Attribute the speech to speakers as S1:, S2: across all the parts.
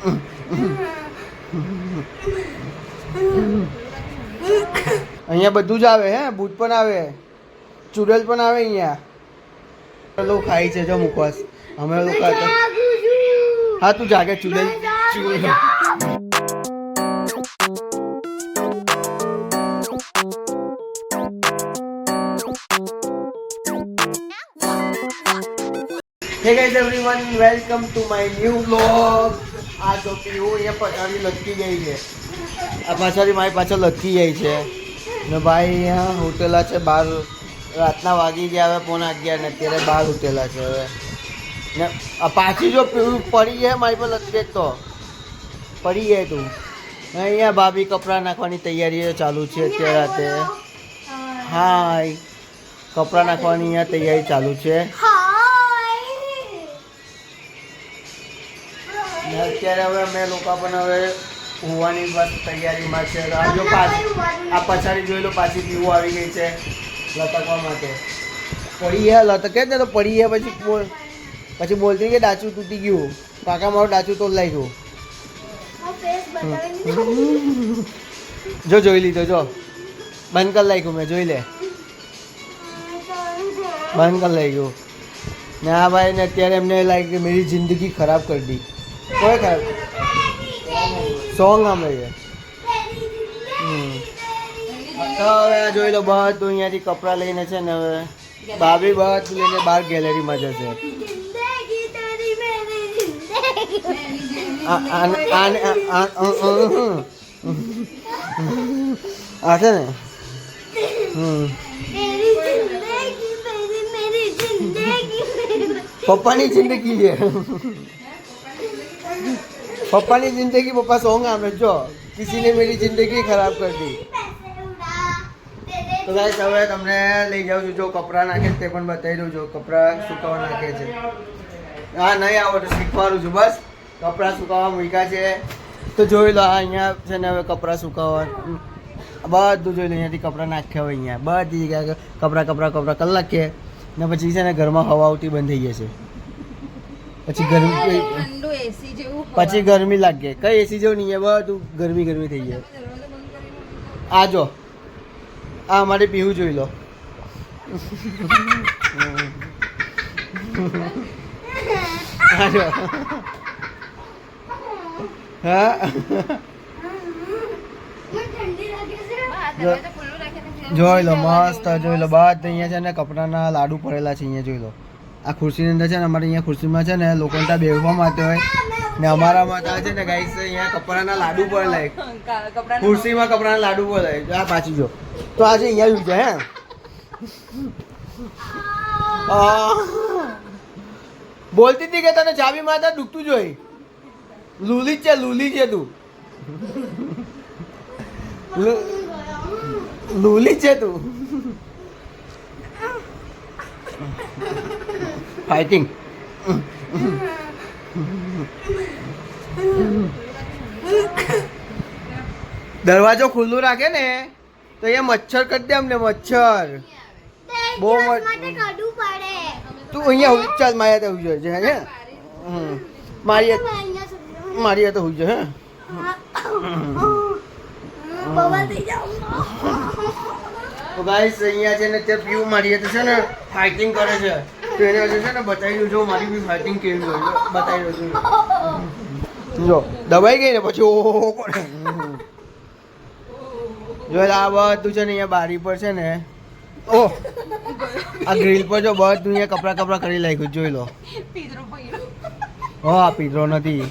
S1: અહીંયા બધું જ આવે હે, બૂટ પણ આવે, ચૂડેલ પણ આવે અહીંયા. લોકો ખાઈ છે જો મુખવાસ, અમે લોકો હા તું જાગે ચૂડેલ Hey guys everyone, welcome to my new vlog. આ તો પીવું અહીંયા પછાડી લટકી ગઈ છે, આ પછાડી મારી પાછળ લટકી ગઈ છે ને ભાઈ અહીંયા હોટેલા છે બહાર. રાતના વાગી ગયા હવે 11:15 ને અત્યારે બહાર હોટેલા છે હવે ને આ પાછી જો પડી જાય મારી પર લટકે તો પડી જાય તું. અહીંયા ભાભી કપડાં નાખવાની તૈયારી ચાલુ છે અત્યારે રાતે. હાય, કપડાં નાખવાની અહીંયા તૈયારી ચાલુ છે. અત્યારે હવે અમે લોકો પણ હવે હોવાની બસ તૈયારીમાં છે. જો આ પછાડી જોઈ લો, પાછી પીવું આવી ગઈ છે લટકવા માટે. પડી હે લટકે ને તો પડી હે, પછી બોલતી કે ડાચું તૂટી ગયું, કાકા મારું ડાચું તો લઈ ગયું. જો જોઈ લીધો, જો બંધ કરી નાખ્યું મેં, જોઈ લે બંધ કરી લઈ ગયું ને. આ ભાઈ ને અત્યારે એમને લાગે કે મેરી જિંદગી ખરાબ કરી દી. કોઈ ખરાબ સોંગ સાંભળે છે. તો હવે આ જોઈ લો, બધું અહીંયાથી કપડાં લઈને છે ને હવે ભાભી બધું લઈને બહાર ગેલેરીમાં જશે. આ છે ને પપ્પાની જિંદગી છે, પપ્પાની જિંદગી. પપ્પા સોંગ આમે જો, કિસી ને મેરી જિંદગી ખરાબ કરી દી. તો ગાઈસ હવે તમને લઈ જાઉં છું, જો કપડાં નાખે તે પણ બતાવી દઉં. જો કપડાં સુકાવા નાખે છે. હા નહીં આવડે તો શીખવાડું છું. બસ કપડાં સુકાવા મૂક્યા છે તો જોઈ લો. અહીંયા છે ને હવે કપડાં સુકાવા બધું જોઈ લો. અહીંયાથી કપડાં નાખ્યા હોય અહીંયા બધી જગ્યાએ કપડાં કરી નાખીએ ને પછી છે ને ઘરમાં હવા આવતી બંધ થઈ જશે. પછી ગરમી લાગે, કઈ એસી જેવું નહીં, બધું ગરમી થઈ જાય. આ જો આ અમારે પીવું જોઈ લો. હા જોઈ લો, મસ્ત જોઈ લો. બાદ અહીંયા છે ને કપડાના લાડુ પડેલા છે. અહીંયા જોઈ લો, આ ખુરશીની અંદર છે ને અમારે અહીંયા ખુરશીમાં છે ને લોકોને ત્યાં બેસવા માટે હોય ને અમારામાં ત્યાં છે ને ગાઈસ અહીંયા કપડાના લાડુ પડેલા, ખુરશીમાં કપડાના લાડુ પડેલા. આ પાછી જો તો આજે અહીંયા જ છે હે. બોલતી હતી કે તને ચાવી માતા દુખતું જોઈ. લૂલી છે તું, લૂલી છે તું. ફાઇટિંગ. દરવાજો ખુલ્લું રાખે ને તો અહીંયા મચ્છર કરી દે અમને. મચ્છર બહુ તું અહીંયા ચાલ મારી તો હુઈ જાય હે. મારી તો હુઈ જાય હે. તો ગાઈસ અહીંયા છે ને તે પીવું મારી તો છે ને ફાઇટિંગ કરે છે, તો એને વચ્ચે છે ને બતાવી દઉં. જો મારી બી ફાઇટિંગ કેવી હોય બતાવી દઉં. જો દબાઈ ગઈ ને પછી ઓહો કરે. જો આ બધું છે ને અહીંયા બારી પર છે ને, ઓહ આ ગ્રીલ પર જો બધું અહીંયા કપડા કરી નાખ્યું. જોઈ લો. હા પીતરો નથી.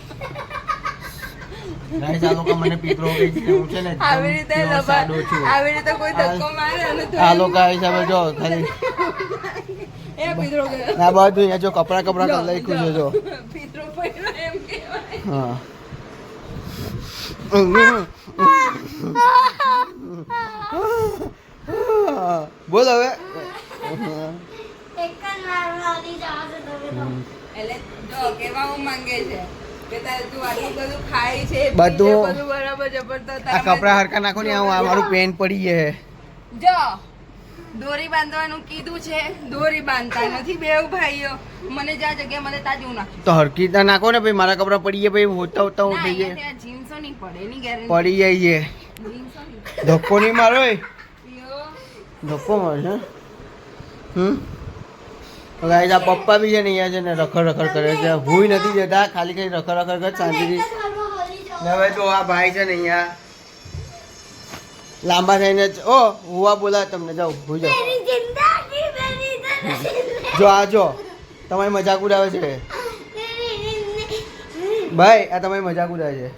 S1: મને પીતરો કહી છે, હું છે ને આવી રીતે કોઈ ધક્કો મારે આ લોકો હિસાબે જો ખાલી એ પીતરો ના બધું અહીંયા જો કપડા કરી નાખ્યું છે. જો પીતરો પડ્યો એમ કહેવાય. હા બોલ હવે. આ કપડા હરકા નાખો ને. મારું પેન પડી છે.
S2: દોરી બાંધવાનું કીધું છે, દોરી બાંધતા નથી બેવ ભાઈઓ. મને જ્યાં જગ્યા મળે ત્યાં જેવું નાખું.
S1: તો હરકી રીતના નાખો ને ભાઈ, મારા કપડા પડી ગયા ભાઈ, હોતા હોતા હું થઈ જાય.
S2: ત્યાં જીન્સો નહીં પડે એની ગેરંટી.
S1: પડી જાય છે.
S2: જીન્સો નહીં.
S1: ધક્કો નહીં મારો એ.
S2: યો.
S1: ધક્કો મારે છે. તો ગાઈસ આ પપ્પા બી છે ને અહીંયા છે ને રખડ રખડ કરે છે, હુઈ નથી જતા, ખાલી ખાલી રખડ રખડ કરે શાંતિથી. ને હવે તો આ ભાઈ છે ને અહીંયા લાંબા થઈને ઓ હુવા બોલા તમને, જાઓ હુઈ જાઓ. જો આ જો તમારી મજાક ઉડાવે છે ભાઈ, આ તમારી મજાક ઉડાવે છે.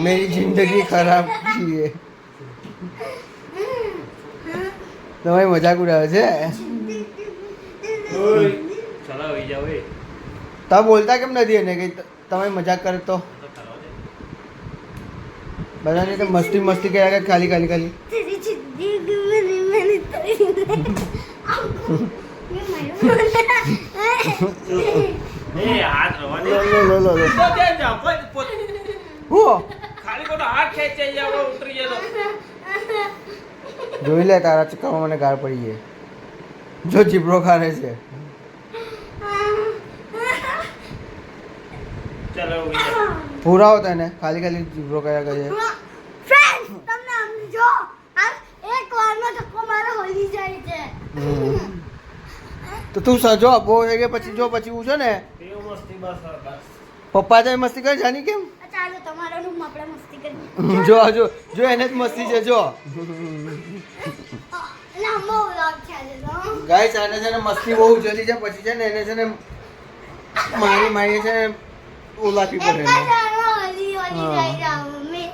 S1: મેરી જિંદગી ખરાબ છીએ, તમારી મજાક ઉડાવે છે. તમે બોલતા કેમ નથી એને કે તમે મજાક કરે તો? બધાને તો મસ્તી મસ્તી કર્યા કરે, ખાલી ખાલી ખાલી. જોઈ લે તારા ચક્કરમાં મને ગાળ પડી છે. જો જીબ્રો ખાને છે. પૂરાવો તને ખાલી ખાલી જીબ્રો કર્યા કરે. તો તું સજો બહુ થઈ ગઈ પછી જો પછી હું છે ને પપ્પા તો મસ્તી કરે જાની કેમ. જો જો જો એને જ મસ્તી છે. જો ગાઈસ આને છે ને મસ્તી બહુ જલ્દી છે, પછી છે ને એને છે ને મારી છે ને ઓલાથી પડે.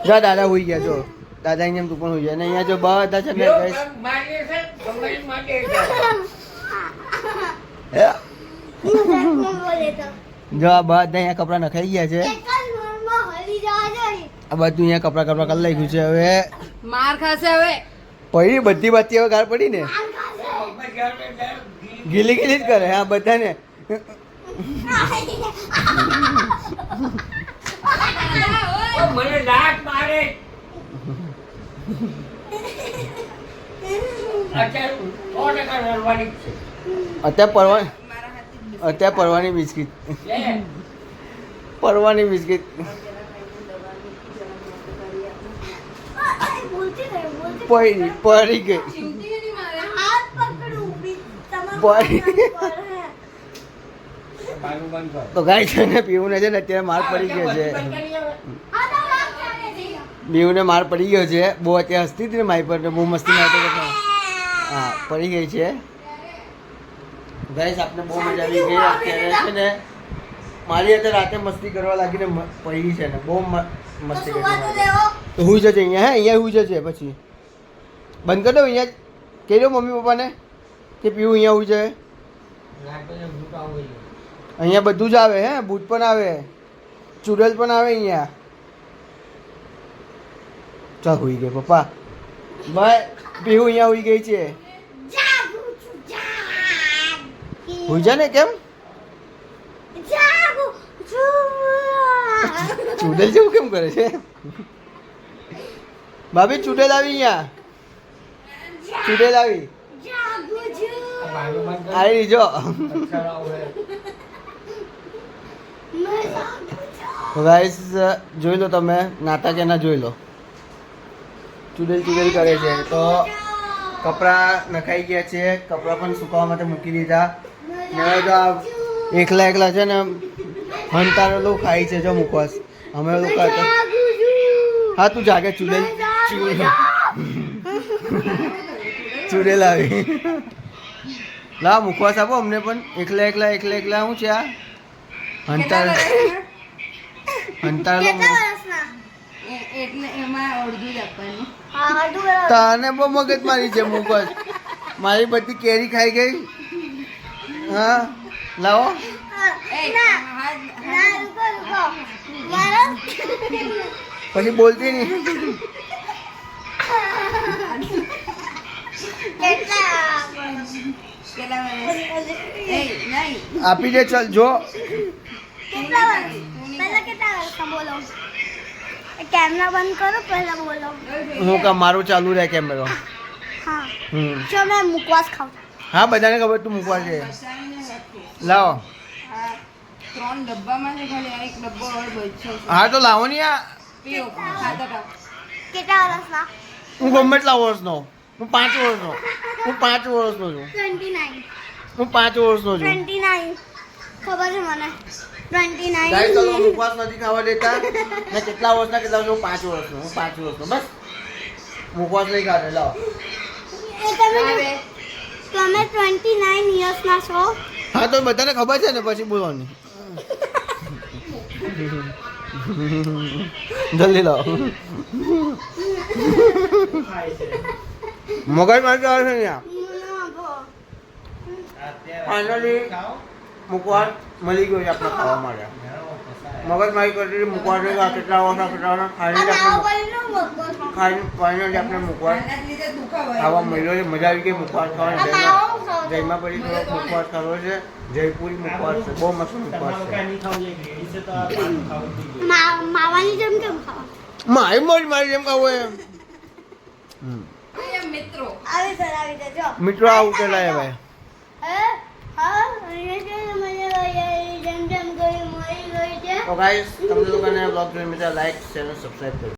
S1: જા દાદા હોઈ ગયા. જો દાદા અહીંયા તું પણ હોઈ જાય ને અહીંયા જો બધા છે ને ગાઈસ જો આ બધા અહીંયા કપડા નખાઈ ગયા છે. આ બધું અહીંયા કપડા કરી નાખ્યું છે. હવે
S2: માર ખાશે હવે.
S1: પડી બધી બાતી હવે ગાળ પડી ને ગીલી ગીલી જ કરે હા બધાને. અત્યારે પરવાની બિસ્કીટ પરવાની બિસ્કીટ પડી ગઈ. તો ગાય છે ને પીવું છે ને અત્યારે માર પડી ગયો છે. પીવું માર પડી ગયો છે બહુ. અત્યારે હસતી હતી ને મારી પર બહુ મસ્તી મારતો. હા પડી ગઈ છે ગાઈસ. આપણે બહુ મજા આવી ગઈ. અત્યારે છે ને મારી અત્યારે રાતે મસ્તી કરવા લાગીને પડી છે ને બહુ મસ્તી કરી. તો હુઈ જશે અહીંયા. હે અહીંયા હુઈ જશે. પછી બંધ કરી દો અહીંયા. કહી દો મમ્મી પપ્પાને કે પીવું અહીંયા હુઈ જાય. અહીંયા બધું જ આવે. હે બૂટ પણ આવે, ચૂડેલ પણ આવે અહીંયા. ચાલ હુઈ ગઈ પપ્પા. ભાઈ પીવું અહીંયા હુઈ ગઈ છે. હુઈ જા ને. કેમ ચૂડેલ જેવું કેમ કરે છે? ભાભી ચૂડેલ આવી અહીંયા. ચૂડેલ આવી આવી જો. ગાઈસ જોઈ લો તમે નાતા કે ના જોઈ લો. ચૂડેલ ચૂડેલ કરે છે. તો કપડાં નખાઈ ગયા છે. કપડાં પણ સુકાવા માટે મૂકી દીધા. ને તો એકલા એકલા છે ને હંતારેલું ખાઈ છે. જો મુખવાસ અમે લોકો હા તું જાગે. ચૂડેલ ચૂડેલ આવી. લા મુખવાસ આપો અમને પણ. એકલા એકલા શું છે આ તને બહુ મગજ મારી છે મુખવાસ. મારી બધી કેરી ખાઈ ગઈ. હા લાવો. પછી બોલતી નહીં. આપી દે ચાલ. જો
S3: કેમેરા બંધ કરો પહેલા બોલો.
S1: હું કા મારું ચાલુ રહે કેમેરો.
S3: હા
S1: હમ
S3: જો મેં મુકવાસ ખાઉં
S1: હા બધાને ખબર તું મૂકવા છે
S2: બચાવીને રાખો.
S1: લાવો
S2: હા 3 ડબ્બામાં છે ખાલી આ એક ડબ્બો હવે બચ્યો છે
S1: હા તો લાવો ને આ
S2: પીઓ ખાતા ખાઓ.
S3: કેટલા વર્ષના
S1: હું ગમે એટલા વર્ષનો હું 5 વર્ષનો હું 5 વર્ષનો છું
S3: 29
S1: હું 5 વર્ષનો છું
S3: 29 ખબર છે મને
S1: ગાઈસ તમે
S3: 29
S1: મુખવાસ નથી ખાવા દેતા ને કેટલા વર્ષના કેટલા વર્ષનો 5 વર્ષનો હું 5 વર્ષનો બસ મુખવાસ નહીં ખાતે લાવો
S3: એ તમે
S2: આવે
S3: તમે 29 યર્સના છો
S1: હા તો બધાને ખબર છે ને પછી બોલવાની જલ્દી લાવો મગજ મારી આવે છે ત્યાં ફાઇનલી મુખવાસ મળી ગયો છે આપણે ખાવા માટે મગજ મારી કરી મુખવાસ કેટલા વર્ષના ખાઈને ફાઇનલી આપણે મુખવાસ
S2: આના જ લીધે દુખાવાય.
S1: ખાવા મળ્યો છે મજા આવી ગઈ મુખવાસ ખાવાની જયમાં પડી થોડોક મુખવાસ ખાવો છે જયપુરી મુખવાસ છે બહુ મસ્ત મુખવાસ છે
S3: માવાની જેમ કેમ ખાવા
S1: મારી મોજ મારી જેમ ખાવું એમ
S2: એ મિત્રો
S3: આવી જજો
S1: મિત્રો આવું પેલા ભાઈ
S3: હા જેમ જેમ ગઈ મળી ગઈ છે
S1: તો ગાઈસ તમને લોકોને બ્લોગ જોઈને લાઈક શેર અને સબસ્ક્રાઈબ કરો